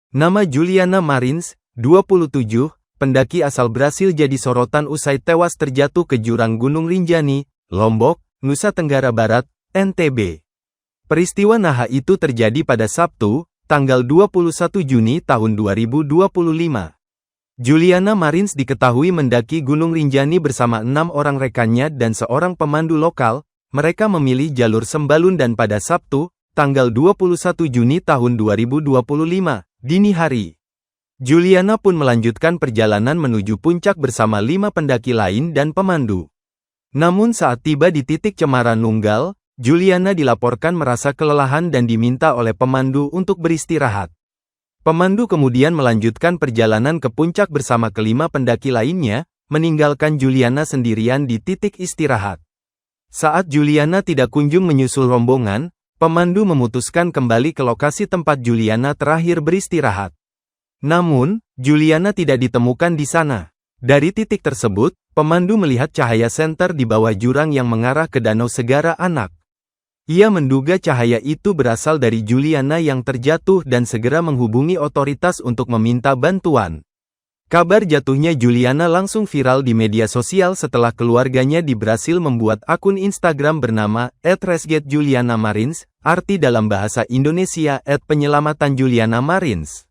Nama Juliana Marins, 27, pendaki asal Brasil jadi sorotan usai tewas terjatuh ke jurang Gunung Rinjani, Lombok, Nusa Tenggara Barat, NTB. Peristiwa naha itu terjadi pada Sabtu, tanggal 21 Juni tahun 2025. Juliana Marins diketahui mendaki Gunung Rinjani bersama 6 orang rekannya dan seorang pemandu lokal. Mereka memilih jalur Sembalun dan pada Sabtu, tanggal 21 Juni tahun 2025, dini hari. Juliana pun melanjutkan perjalanan menuju puncak bersama 5 pendaki lain dan pemandu. Namun saat tiba di titik Cemara Nunggal, Juliana dilaporkan merasa kelelahan dan diminta oleh pemandu untuk beristirahat. Pemandu kemudian melanjutkan perjalanan ke puncak bersama kelima pendaki lainnya, meninggalkan Juliana sendirian di titik istirahat. Saat Juliana tidak kunjung menyusul rombongan, pemandu memutuskan kembali ke lokasi tempat Juliana terakhir beristirahat. Namun, Juliana tidak ditemukan di sana. Dari titik tersebut, pemandu melihat cahaya senter di bawah jurang yang mengarah ke Danau Segara Anak. Ia menduga cahaya itu berasal dari Juliana yang terjatuh dan segera menghubungi otoritas untuk meminta bantuan. Kabar jatuhnya Juliana langsung viral di media sosial setelah keluarganya di Brasil membuat akun Instagram bernama @rescuejulianamarins, arti dalam bahasa Indonesia @penyelamatan Juliana Marins.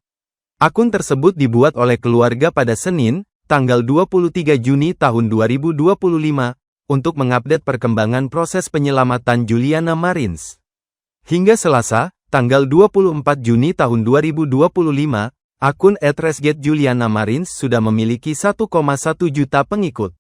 Akun tersebut dibuat oleh keluarga pada Senin, tanggal 23 Juni tahun 2025, untuk mengupdate perkembangan proses penyelamatan Juliana Marins. Hingga Selasa, tanggal 24 Juni tahun 2025, akun @rescuejulianamarins sudah memiliki 1,1 juta pengikut.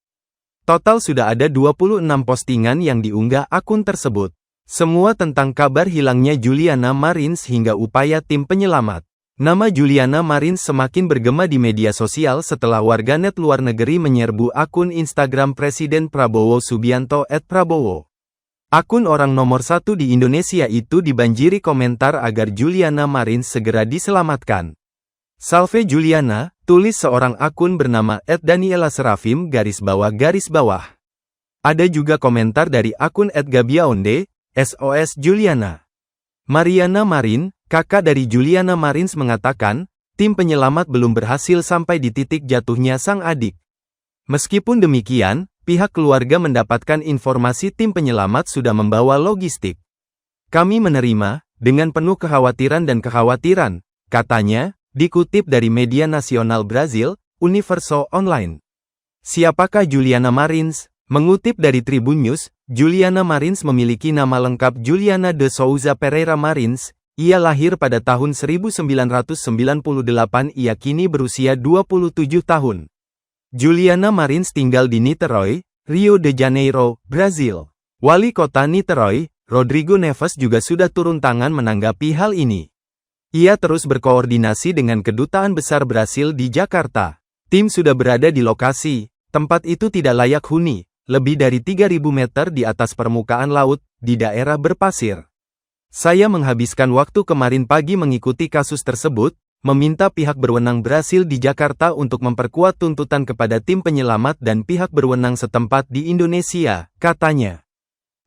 Total sudah ada 26 postingan yang diunggah akun tersebut. Semua tentang kabar hilangnya Juliana Marins hingga upaya tim penyelamat. Nama Juliana Marins semakin bergema di media sosial setelah warganet luar negeri menyerbu akun Instagram Presiden Prabowo Subianto @prabowo. Akun orang nomor 1 di Indonesia itu dibanjiri komentar agar Juliana Marins segera diselamatkan. Salve Juliana, tulis seorang akun bernama @daniela_serafim_. Ada juga komentar dari akun @gabiaonde, SOS Juliana. Mariana Marin, kakak dari Juliana Marins mengatakan, tim penyelamat belum berhasil sampai di titik jatuhnya sang adik. Meskipun demikian, pihak keluarga mendapatkan informasi tim penyelamat sudah membawa logistik. Kami menerima, dengan penuh kekhawatiran, katanya, dikutip dari media nasional Brazil, Universo Online. Siapakah Juliana Marins? Mengutip dari Tribun News, Juliana Marins memiliki nama lengkap Juliana de Souza Pereira Marins. Ia lahir pada tahun 1998. Ia kini berusia 27 tahun. Juliana Marins tinggal di Niterói, Rio de Janeiro, Brazil. Wali kota Niterói, Rodrigo Neves juga sudah turun tangan menanggapi hal ini. Ia terus berkoordinasi dengan Kedutaan Besar Brasil di Jakarta. Tim sudah berada di lokasi. Tempat itu tidak layak huni, lebih dari 3.000 meter di atas permukaan laut, di daerah berpasir. Saya menghabiskan waktu kemarin pagi mengikuti kasus tersebut, meminta pihak berwenang Brasil di Jakarta untuk memperkuat tuntutan kepada tim penyelamat dan pihak berwenang setempat di Indonesia, katanya.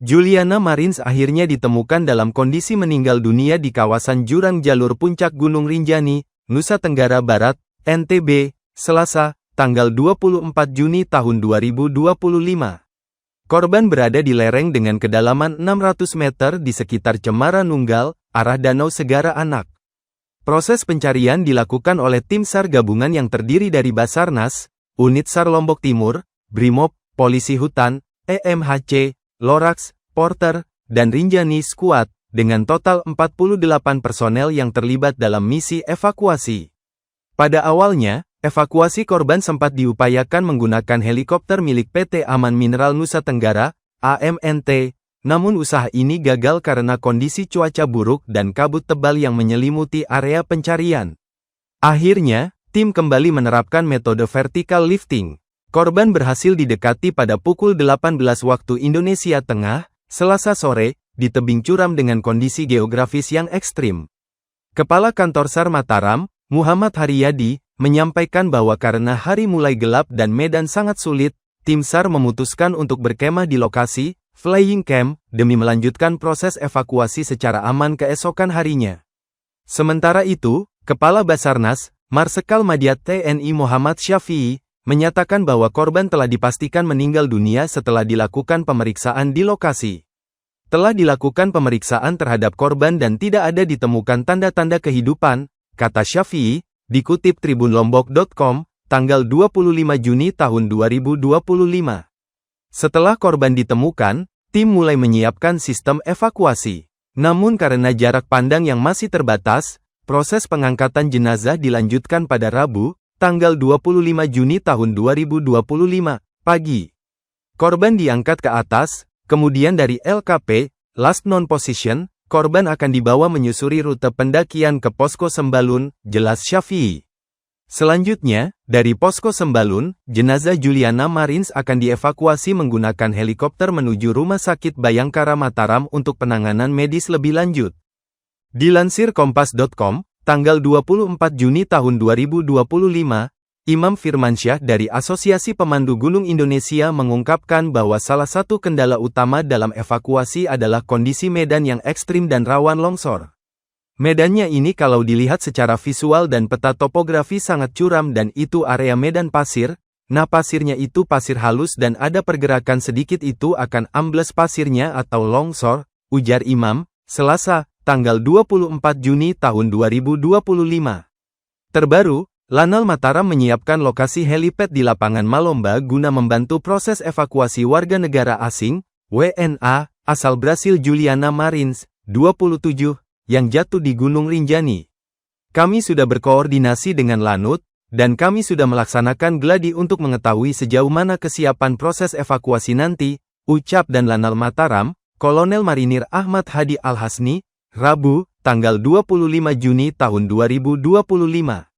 Juliana Marins akhirnya ditemukan dalam kondisi meninggal dunia di kawasan jurang jalur puncak Gunung Rinjani, Nusa Tenggara Barat, NTB, Selasa, tanggal 24 Juni tahun 2025. Korban berada di lereng dengan kedalaman 600 meter di sekitar Cemara Nunggal, arah Danau Segara Anak. Proses pencarian dilakukan oleh tim SAR gabungan yang terdiri dari Basarnas, Unit SAR Lombok Timur, Brimob, Polisi Hutan, EMHC, Lorax, Porter, dan Rinjani Squad, dengan total 48 personel yang terlibat dalam misi evakuasi. Pada awalnya, evakuasi korban sempat diupayakan menggunakan helikopter milik PT Aman Mineral Nusa Tenggara, AMNT, namun usaha ini gagal karena kondisi cuaca buruk dan kabut tebal yang menyelimuti area pencarian. Akhirnya, tim kembali menerapkan metode vertical lifting. Korban berhasil didekati pada pukul 18 waktu Indonesia Tengah, Selasa sore, di tebing curam dengan kondisi geografis yang ekstrim. Kepala Kantor SAR Mataram, Muhammad Haryadi, menyampaikan bahwa karena hari mulai gelap dan medan sangat sulit, tim SAR memutuskan untuk berkemah di lokasi, flying camp, demi melanjutkan proses evakuasi secara aman keesokan harinya. Sementara itu, Kepala Basarnas, Marsikal Madya TNI Muhammad Syafi'i, menyatakan bahwa korban telah dipastikan meninggal dunia setelah dilakukan pemeriksaan di lokasi. Telah dilakukan pemeriksaan terhadap korban dan tidak ada ditemukan tanda-tanda kehidupan, kata Syafi'i, dikutip tribunlombok.com, tanggal 25 Juni tahun 2025. Setelah korban ditemukan, tim mulai menyiapkan sistem evakuasi. Namun karena jarak pandang yang masih terbatas, proses pengangkatan jenazah dilanjutkan pada Rabu, tanggal 25 Juni tahun 2025, pagi. Korban diangkat ke atas, kemudian dari LKP, Last Known Position, korban akan dibawa menyusuri rute pendakian ke Posko Sembalun, jelas Syafi'i. Selanjutnya, dari Posko Sembalun, jenazah Juliana Marins akan dievakuasi menggunakan helikopter menuju Rumah Sakit Bayangkara Mataram untuk penanganan medis lebih lanjut. Dilansir Kompas.com, tanggal 24 Juni tahun 2025, Imam Firmansyah dari Asosiasi Pemandu Gunung Indonesia mengungkapkan bahwa salah satu kendala utama dalam evakuasi adalah kondisi medan yang ekstrim dan rawan longsor. Medannya ini kalau dilihat secara visual dan peta topografi sangat curam dan itu area medan pasir, nah pasirnya itu pasir halus dan ada pergerakan sedikit itu akan ambles pasirnya atau longsor, ujar Imam, Selasa, tanggal 24 Juni tahun 2025. Terbaru, Lanal Mataram menyiapkan lokasi helipad di lapangan Malomba guna membantu proses evakuasi warga negara asing, WNA, asal Brasil Juliana Marins, 27, yang jatuh di Gunung Rinjani. Kami sudah berkoordinasi dengan Lanut, dan kami sudah melaksanakan gladi untuk mengetahui sejauh mana kesiapan proses evakuasi nanti, ucap dan Lanal Mataram, Kolonel Marinir Ahmad Hadi Al-Hasni, Rabu, tanggal 25 Juni tahun 2025.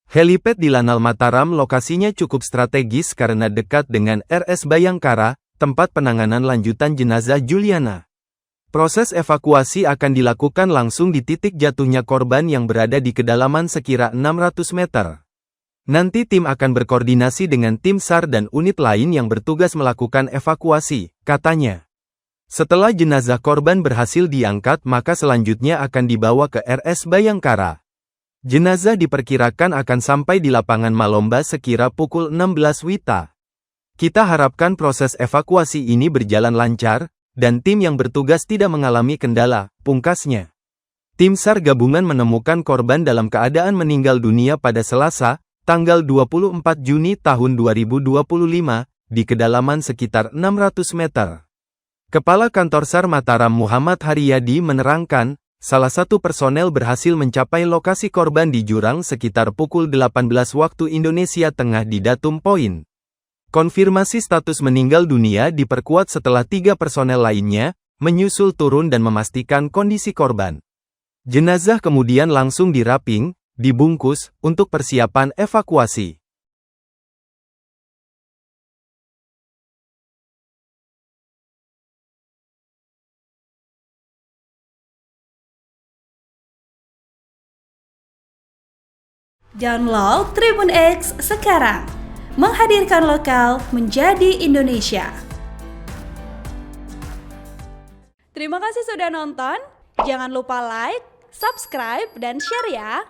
Helipad di Lanal Mataram lokasinya cukup strategis karena dekat dengan RS Bayangkara, tempat penanganan lanjutan jenazah Juliana. Proses evakuasi akan dilakukan langsung di titik jatuhnya korban yang berada di kedalaman sekira 600 meter. Nanti tim akan berkoordinasi dengan tim SAR dan unit lain yang bertugas melakukan evakuasi, katanya. Setelah jenazah korban berhasil diangkat maka selanjutnya akan dibawa ke RS Bayangkara. Jenazah diperkirakan akan sampai di lapangan Malomba sekira pukul 16 WITA. Kita harapkan proses evakuasi ini berjalan lancar, dan tim yang bertugas tidak mengalami kendala, pungkasnya. Tim SAR gabungan menemukan korban dalam keadaan meninggal dunia pada Selasa, tanggal 24 Juni tahun 2025, di kedalaman sekitar 600 meter. Kepala Kantor SAR Mataram Muhammad Haryadi menerangkan, salah satu personel berhasil mencapai lokasi korban di jurang sekitar pukul 18 waktu Indonesia Tengah di Datum Point. Konfirmasi status meninggal dunia diperkuat setelah 3 personel lainnya menyusul turun dan memastikan kondisi korban. Jenazah kemudian langsung diraping, dibungkus, untuk persiapan evakuasi. Download Tribun X sekarang. Menghadirkan lokal menjadi Indonesia. Terima kasih sudah nonton. Jangan lupa like, subscribe, dan share ya.